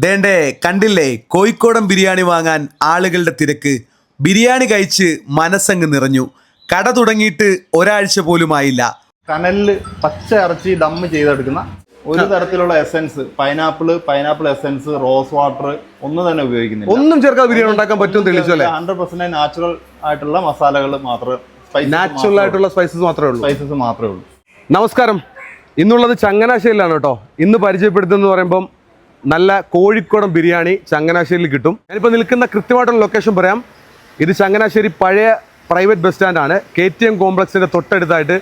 ദേണ്ടേ കണ്ടില്ലേ കോഴിക്കോടൻ ബിരിയാണി വാങ്ങാൻ ആളുകളുടെ തിരക്ക്. ബിരിയാണി കഴിച്ച് മനസ്സങ്ങ് നിറഞ്ഞു. കട തുടങ്ങിയിട്ട് ഒരാഴ്ച പോലും ആയില്ല. കനലിൽ പച്ച ഇറച്ചി ദമ്മ് ചെയ്തെടുക്കുന്ന ഒരു തരത്തിലുള്ള essence, pineapple essence, rose water ഒന്നും തന്നെ ഉപയോഗിക്കുന്നില്ല. ഒന്നും ചേർക്കാതെ ബിരിയാണി ഉണ്ടാക്കാൻ പറ്റും തെളിയിച്ചല്ലേ? 100% നാച്ചുറൽ ആയിട്ടുള്ള മസാലകൾ മാത്രമേ, നാച്ചുറൽ ആയിട്ടുള്ള സ്പൈസസ് മാത്രമേ ഉള്ളൂ. നമസ്കാരം, ഇന്നുള്ളത് ചങ്ങനാശ്ശേരിയിലാണ് കേട്ടോ. ഇന്ന് പരിചയപ്പെടുത്തുന്നത് പറയുമ്പം നല്ല കോഴിക്കോടൻ ബിരിയാണി ചങ്ങനാശ്ശേരിയിൽ കിട്ടും. ഞാനിപ്പോൾ നിൽക്കുന്ന കൃത്യമായിട്ടുള്ള ലൊക്കേഷൻ പറയാം. ഇത് ചങ്ങനാശ്ശേരി പഴയ പ്രൈവറ്റ് ബസ് സ്റ്റാൻഡാണ്. KTM കോംപ്ലക്സിൻ്റെ തൊട്ടടുത്തായിട്ട്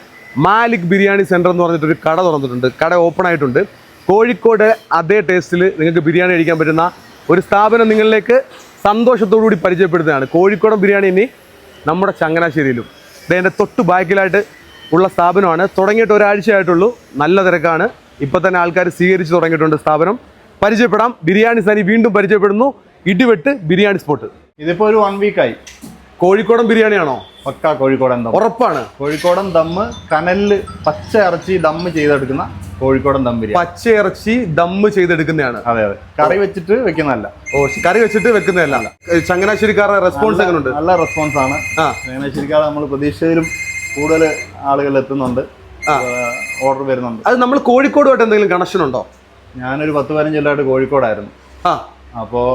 മാലിക് ബിരിയാണി സെൻറ്റർ എന്ന് പറഞ്ഞിട്ടൊരു കട തുറന്നിട്ടുണ്ട്. കട ഓപ്പൺ ആയിട്ടുണ്ട്. കോഴിക്കോട് അതേ ടേസ്റ്റിൽ നിങ്ങൾക്ക് ബിരിയാണി കഴിക്കാൻ പറ്റുന്ന ഒരു സ്ഥാപനം നിങ്ങളിലേക്ക് സന്തോഷത്തോടു കൂടി പരിചയപ്പെടുത്തുകയാണ്. കോഴിക്കോടൻ ബിരിയാണി ഇനി നമ്മുടെ ചങ്ങനാശ്ശേരിയിലും. ഇതിൻ്റെ തൊട്ട് ബാക്കിലായിട്ട് ഉള്ള സ്ഥാപനമാണ്. തുടങ്ങിയിട്ട് ഒരാഴ്ചയായിട്ടുള്ളൂ. നല്ല തിരക്കാണ്. ഇപ്പം തന്നെ ആൾക്കാർ സ്വീകരിച്ച് തുടങ്ങിയിട്ടുണ്ട് സ്ഥാപനം. പരിചയപ്പെടാം. ബിരിയാണി സനി വീണ്ടും പരിചയപ്പെടുന്നു. ഇടിവെട്ട് ബിരിയാണി സ്പോട്ട്. ഇതിപ്പോൾ ഒരു 1 വീക്കായി. കോഴിക്കോടൻ ബിരിയാണിയാണോ? പക്കാ കോഴിക്കോടൻ ദം. ഉറപ്പാണ്. കോഴിക്കോടൻ ദമ്മ് കനലിൽ പച്ച ഇറച്ചി ദമ്മ് ചെയ്തെടുക്കുന്ന കോഴിക്കോടൻ ദം ബിരിയാണി. പച്ച ഇറച്ചി ദമ്മ് ചെയ്തെടുക്കുന്നതാണ്. അതെ. കറി വെച്ചിട്ട് വെക്കുന്നതല്ല. കറി വെച്ചിട്ട് വെക്കുന്നതല്ല. ചങ്ങനാശ്ശേരിക്കാരുടെ റെസ്പോൺസ് എങ്ങനെയുണ്ട്? നല്ല റെസ്പോൺസ് ആണ്. ചങ്ങനാശ്ശേരിക്കാർ നമ്മൾ പ്രതീക്ഷയിലും കൂടുതൽ ആളുകൾ എത്തുന്നുണ്ട്, ഓർഡർ വരുന്നുണ്ട്. അത് നമ്മൾ കോഴിക്കോടുമായിട്ട് എന്തെങ്കിലും കണക്ഷൻ ഉണ്ടോ? ഞാനൊരു 10-15 കൊല്ലമായിട്ട് കോഴിക്കോടായിരുന്നു. അപ്പോൾ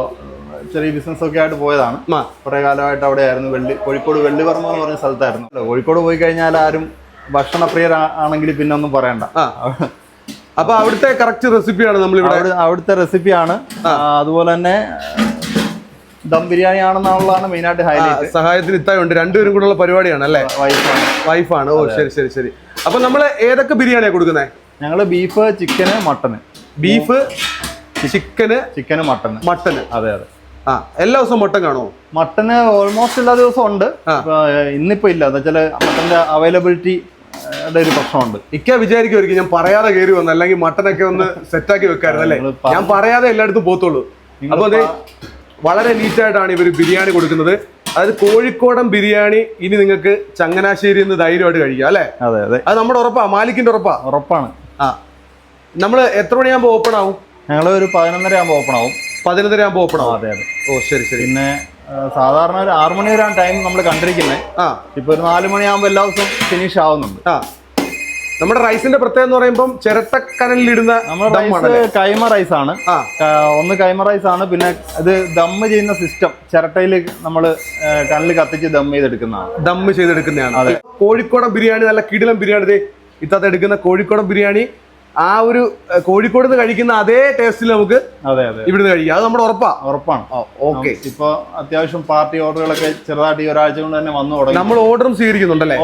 ചെറിയ ബിസിനസ് ഒക്കെ ആയിട്ട് പോയതാണ്. കുറേ കാലമായിട്ട് അവിടെ ആയിരുന്നു. കോഴിക്കോട് വെള്ളിവർമ്മ എന്ന് പറഞ്ഞ സ്ഥലത്തായിരുന്നു. കോഴിക്കോട് പോയി കഴിഞ്ഞാൽ ആരും ഭക്ഷണപ്രിയർ ആണെങ്കിൽ പിന്നെ ഒന്നും പറയണ്ട. അപ്പൊ അവിടുത്തെ കറക്റ്റ് റെസിപ്പിയാണ് നമ്മൾ അവിടുത്തെ റെസിപ്പിയാണ്. അതുപോലെ തന്നെ ദം ബിരിയാണി ആണെന്നുള്ളതാണ് മെയിനായിട്ട് ഹൈലൈറ്റ്. സഹായത്തിന് ഇത്തായുണ്ട്. രണ്ടുപേരും കൂടെ ഉള്ള പരിപാടിയാണ് അല്ലേ? വൈഫാണ്. ഓ ശരി. അപ്പൊ നമ്മൾ ഏതൊക്കെ ബിരിയാണിയാണ് കൊടുക്കുന്നത്? ഞങ്ങള് ബീഫ്, ചിക്കന്, മട്ടന്. ബീഫ്, ചിക്കന്, മട്ടന്. അതെ. എല്ലാ ദിവസവും മട്ടൻ കാണോ? മട്ടന് ഓൾമോസ്റ്റ് എല്ലാ ദിവസവും ഉണ്ട്. ഇന്നിപ്പോ ഇല്ല. എന്താ വെച്ചാല് മട്ടന്റെ അവൈലബിലിറ്റി ഒരു പ്രശ്നമുണ്ട്. വിചാരിക്കുമായിരിക്കും ഞാൻ പറയാതെ കയറി വന്നു, അല്ലെങ്കിൽ മട്ടനൊക്കെ ഒന്ന് സെറ്റാക്കി വെക്കായിരുന്നു അല്ലേ? ഞാൻ പറയാതെ എല്ലായിടത്തും പോത്തുള്ളൂ. അപ്പൊ അത് വളരെ നീറ്റായിട്ടാണ് ഇവർ ബിരിയാണി കൊടുക്കുന്നത്. അതായത് കോഴിക്കോടൻ ബിരിയാണി ഇനി നിങ്ങൾക്ക് ചങ്ങനാശ്ശേരി എന്ന് ധൈര്യമായിട്ട് കഴിക്കാം അല്ലേ? അതെ. അത് നമ്മുടെ ഉറപ്പാ, മാലിക്കിന്റെ ഉറപ്പാണ്. നമ്മൾ എത്ര മണിയാകുമ്പോൾ ഓപ്പൺ ആവും? ഞങ്ങള് ഒരു 11:30 ആകുമ്പോൾ ഓപ്പൺ ആവും. 11:30 ആകുമ്പോൾ ഓപ്പൺ ആവും. അതെ. ഓ ശരി. പിന്നെ സാധാരണ ഒരു 6 മണി വരെയാണ് ടൈം നമ്മൾ കണ്ടിരിക്കുന്നത്. ഇപ്പൊ ഒരു 4 മണിയാകുമ്പോൾ എല്ലാ ദിവസവും ഫിനിഷ് ആവുന്നുണ്ട്. നമ്മുടെ റൈസിന്റെ പ്രത്യേകത എന്ന് പറയുമ്പോൾ ചിരട്ടക്കനലിലിടുന്ന കൈമ റൈസ് ആണ്. ഒന്ന് കൈമ റൈസ് ആണ്. പിന്നെ ഇത് ദമ്മ് ചെയ്യുന്ന സിസ്റ്റം ചിരട്ടയിൽ നമ്മൾ കനലിൽ കത്തിച്ച് ദമ്മ് ചെയ്തെടുക്കുന്നതാണ്. കോഴിക്കോടൻ ബിരിയാണി നല്ല കിടിലൻ ബിരിയാണി. ഇത്തത്തെ എടുക്കുന്ന കോഴിക്കോടൻ ബിരിയാണി ആ ഒരു കോഴിക്കോട് നിന്ന് കഴിക്കുന്ന അതേ ടേസ്റ്റിൽ നമുക്ക് ഇവിടുന്ന് കഴിക്കാം. അത് നമ്മുടെ ഉറപ്പാണ്. ഓക്കെ. ഇപ്പൊ അത്യാവശ്യം പാർട്ടി ഓർഡറുകളൊക്കെ ചെറുതായിട്ട് ഈ ഒരാഴ്ച കൊണ്ട് തന്നെ വന്നു തുടങ്ങി. നമ്മൾ ഓർഡറും സ്വീകരിക്കുന്നുണ്ടല്ലേ?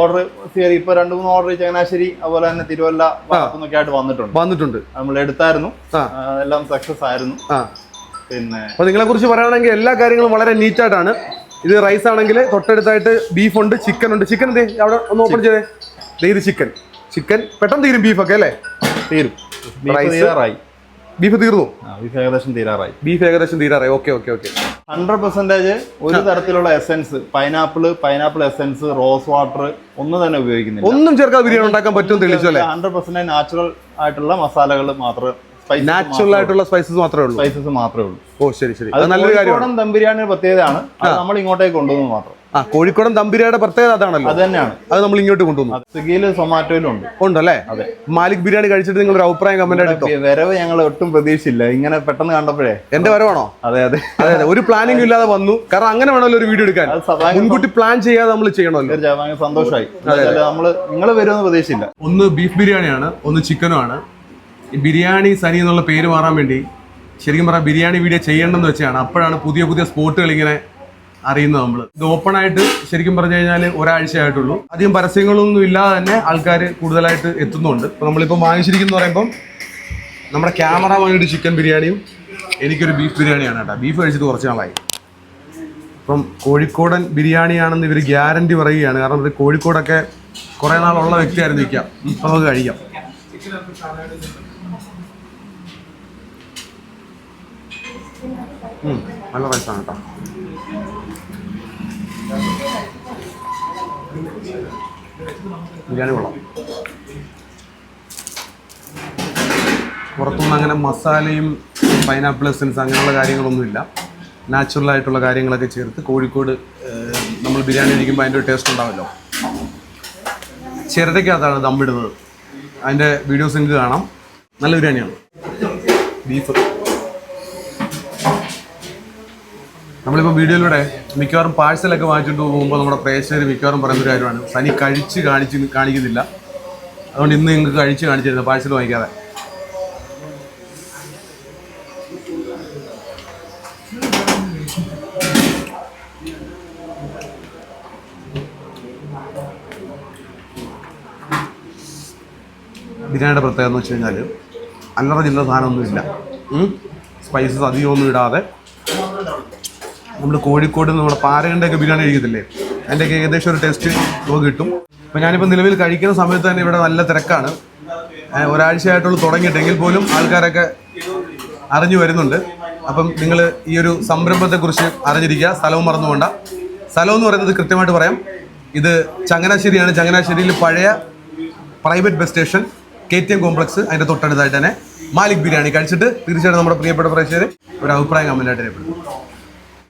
ഇപ്പൊ 2-3 ഓർഡർ ചങ്ങനാശ്ശേരി അതുപോലെ തന്നെ തിരുവല്ല ഭാഗത്തുനിന്നൊക്കെ ആയിട്ട് വന്നിട്ടുണ്ട്. നമ്മൾ എടുത്തായിരുന്നു. എല്ലാം സക്സസ് ആയിരുന്നു. പിന്നെ അപ്പൊ നിങ്ങളെ കുറിച്ച് പറയുകയാണെങ്കിൽ എല്ലാ കാര്യങ്ങളും വളരെ നീറ്റായിട്ടാണ്. ഇത് റൈസ് ആണെങ്കിൽ തൊട്ടടുത്തായിട്ട് ബീഫ് ഉണ്ട്, ചിക്കൻ ഉണ്ട്. ചിക്കൻ എന്തേ അവിടെ ഒന്ന് ഓപ്പൺ ചെയ്തേ. ഇത് ചിക്കൻ പെട്ടെന്ന് തീരും. ബീഫൊക്കെ അല്ലേ? തീരും. ബീഫ് തീർന്നു. ബീഫ് ഏകദേശം തീരാറായി. ഓക്കെ. 100% ഒരു തരത്തിലുള്ള essence, pineapple essence, rose water ഒന്നും തന്നെ ഉപയോഗിക്കുന്നില്ല. ഒന്നും ചേർക്കാതെ ബിരിയാണി ഉണ്ടാക്കാൻ പറ്റും തെളിയിച്ചല്ലേ? 100% നാച്ചുറൽ ആയിട്ടുള്ള മസാലകൾ മാത്രമേ, നാച്ചുറൽ ആയിട്ടുള്ള സ്പൈസസ് മാത്രമേ ഉള്ളൂ. ഓ ശരി. അത് നല്ലൊരു കാര്യമാണ്. ദം ബിരിയാണിയുടെ പ്രത്യേകതയാണ്. നമ്മൾ ഇങ്ങോട്ടേക്ക് കൊണ്ടുവന്നു മാത്രം. കോഴിക്കോടൻ ദം ബിരിയാണിയുടെ പ്രത്യേകത അതാണല്ലോ. അത് തന്നെയാണ്. അത് നമ്മൾ ഇങ്ങോട്ട് കൊണ്ടുവന്നു. സ്വിഗ്ഗിയിലും സൊമാറ്റോയിലും ഉണ്ടല്ലേ? അതെ. മാലിക് ബിരിയാണി കഴിച്ചിട്ട് നിങ്ങൾ ഒരു അഭിപ്രായം കമന്റ് ആയിട്ട്. വരവ് ഞങ്ങൾ ഒട്ടും പ്രതീക്ഷയില്ല. ഇങ്ങനെ പെട്ടെന്ന് കണ്ടപ്പോഴേ എന്റെ വരവാണോ? അതെ. ഒരു പ്ലാനിങ് ഇല്ലാതെ വന്നു. കാരണം അങ്ങനെ വേണമല്ലോ ഒരു വീഡിയോ എടുക്കാൻ. മുൻകൂട്ടി പ്ലാൻ ചെയ്യാതെ നമ്മൾ ചെയ്യണമല്ലോ. സന്തോഷമായി. നിങ്ങൾ വരുമെന്ന് പ്രതീക്ഷയില്ല. ഒന്ന് ബീഫ് ബിരിയാണിയാണ്, ഒന്ന് ചിക്കനും ആണ്. ഈ ബിരിയാണി സനി എന്നുള്ള പേര് മാറാൻ വേണ്ടി ശരിക്കും പറഞ്ഞാൽ ബിരിയാണി വീഡിയോ ചെയ്യണമെന്ന് വെച്ചാണ്. അപ്പോഴാണ് പുതിയ സ്പോട്ടുകൾ ഇങ്ങനെ അറിയുന്നത്. നമ്മൾ ഇത് ഓപ്പൺ ആയിട്ട് ശരിക്കും പറഞ്ഞു കഴിഞ്ഞാൽ ഒരാഴ്ചയായിട്ടുള്ളൂ. അധികം പരസ്യങ്ങളൊന്നും ഇല്ലാതെ തന്നെ ആൾക്കാർ കൂടുതലായിട്ട് എത്തുന്നുണ്ട്. ഇപ്പോൾ നമ്മളിപ്പോൾ വാങ്ങിച്ചിരിക്കുന്നു പറയുമ്പം നമ്മുടെ ക്യാമറമാനൊരു ചിക്കൻ ബിരിയാണിയും എനിക്കൊരു ബീഫ് ബിരിയാണിയാണ് കേട്ടോ. ബീഫ് കഴിച്ചിട്ട് കുറച്ച് നാളായി. അപ്പം കോഴിക്കോടൻ ബിരിയാണിയാണെന്ന് ഇവർ ഗ്യാരണ്ടി പറയുകയാണ്. കാരണം ഇത് കോഴിക്കോടൊക്കെ കുറേ നാളുള്ള വ്യക്തിയായിരുന്നു നിൽക്കാം. ഇപ്പം നമുക്ക് കഴിക്കാം. നല്ല റൈസാണ് കേട്ടോ. ബിരിയാണി കൊള്ളാം. പുറത്തുനിന്ന് അങ്ങനെ മസാലയും പൈനാപ്പിൾ എസൻസ് അങ്ങനെയുള്ള കാര്യങ്ങളൊന്നുമില്ല. നാച്ചുറൽ ആയിട്ടുള്ള കാര്യങ്ങളൊക്കെ ചേർത്ത് കോഴിക്കോട് നമ്മൾ ബിരിയാണി കഴിക്കുമ്പോൾ അതിൻ്റെ ഒരു ടേസ്റ്റ് ഉണ്ടാവുമല്ലോ. ചിരട്ടയ്ക്കകത്താണ് ദമ്മിടുന്നത്. അതിൻ്റെ വീഡിയോസ് നിങ്ങൾക്ക് കാണാം. നല്ല ബിരിയാണിയാണ്. ബീഫ് നമ്മളിപ്പോൾ വീഡിയോയിലൂടെ മിക്കവാറും പാഴ്സലൊക്കെ വാങ്ങിച്ചുകൊണ്ട് പോകുമ്പോൾ നമ്മുടെ പ്രേക്ഷകർ മിക്കവാറും പറയുന്ന ഒരു കാര്യമാണ്, സനി കാണിക്കുന്നില്ല. അതുകൊണ്ട് ഇന്ന് നിങ്ങൾക്ക് കഴിച്ച് കാണിച്ചിരുന്നു പാഴ്സൽ വാങ്ങിക്കാതെ. ബിരിയാണിയുടെ പ്രത്യേകത എന്ന് വെച്ച് കഴിഞ്ഞാൽ അല്ലറ ചില്ലറ സാധനമൊന്നുമില്ല. സ്പൈസസ് അധികമൊന്നും ഇടാതെ നമ്മൾ കോഴിക്കോട് നമ്മുടെ പാരകണ്ടൊക്കെ ബിരിയാണി കഴിക്കത്തില്ലേ, അതിൻ്റെയൊക്കെ ഏകദേശം ഒരു ടേസ്റ്റ് നമുക്ക് കിട്ടും. അപ്പോൾ ഞാനിപ്പോൾ നിലവിൽ കഴിക്കുന്ന സമയത്ത് തന്നെ ഇവിടെ നല്ല തിരക്കാണ്. ഒരാഴ്ചയായിട്ടുള്ള തുടങ്ങിയിട്ടെങ്കിൽ പോലും ആൾക്കാരൊക്കെ അറിഞ്ഞു വരുന്നുണ്ട്. അപ്പം നിങ്ങൾ ഈ ഒരു സംരംഭത്തെക്കുറിച്ച് അറിഞ്ഞിരിക്കുക. സ്ഥലവും മറന്നുകൊണ്ട. സ്ഥലം എന്ന് പറയുന്നത് കൃത്യമായിട്ട് പറയാം, ഇത് ചങ്ങനാശ്ശേരിയാണ്. ചങ്ങനാശ്ശേരിയിൽ പഴയ private bus station KTM complex, അതിൻ്റെ തൊട്ടടുത്തായിട്ട് തന്നെ മാലിക് ബിരിയാണി കഴിച്ചിട്ട് തീർച്ചയായിട്ടും നമ്മുടെ പ്രിയപ്പെട്ട പ്രേക്ഷകർ ഒരു അഭിപ്രായം കമൻറ്റായിട്ട് രേഖപ്പെടുത്തും.